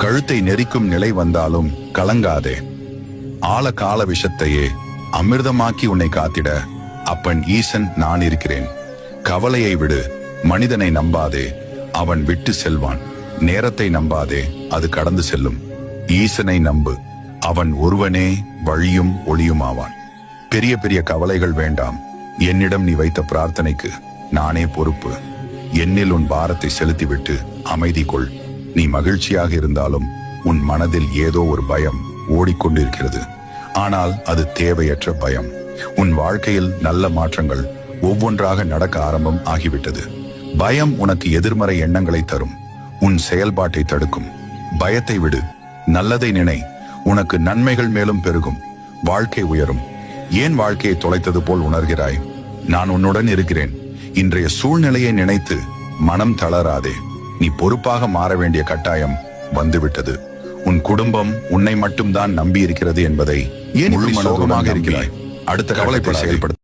கழுத்தை நெரிக்கும் நிலை வந்தாலும் கலங்காதே. ஆழ கால விஷத்தையே அமிர்தமாக்கி உன்னை காத்திட அப்பன் ஈசன் நான் இருக்கிறேன். கவலையை விடு, மனிதனை நம்பாதே, அவன் விட்டு செல்வான். நேரத்தை நம்பாதே, அது கடந்து செல்லும். ஈசனை நம்பு, அவன் ஒருவனே வழியும் ஒளியுமாவான். பெரிய பெரிய கவலைகள் வேண்டாம், என்னிடம் நீ வைத்த பிரார்த்தனைக்கு நானே பொறுப்பு. என்னில் உன் பாரத்தை செலுத்திவிட்டு அமைதி கொள். நீ மகிழ்ச்சியாக இருந்தாலும் உன் மனதில் ஏதோ ஒரு பயம் ஓடிக்கொண்டிருக்கிறது. ஆனால் அது தேவையற்ற பயம். உன் வாழ்க்கையில் நல்ல மாற்றங்கள் ஒவ்வொன்றாக நடக்க ஆரம்பம் ஆகிவிட்டது. பயம் உனக்கு எதிர்மறை எண்ணங்களை தரும், உன் செயல்பாட்டை தடுக்கும். பயத்தை விடு, நல்லதை நினை, உனக்கு நன்மைகள் மேலும் பெருகும். வாழ்க்கை உயரும். ஏன் வாழ்க்கையை தொலைத்தது போல் உணர்கிறாய்? நான் உன்னுடன் இருக்கிறேன். இன்றைய சூழ்நிலையை நினைத்து மனம் தளராதே. நீ பொறுப்பாக மாற வேண்டிய கட்டாயம் வந்துவிட்டது. உன் குடும்பம் உன்னை மட்டும்தான் நம்பி இருக்கிறது என்பதை ஏன் முழு மனதோடு இருக்கிறாய்? அடுத்த கவலைப்பட செயல்படுத்த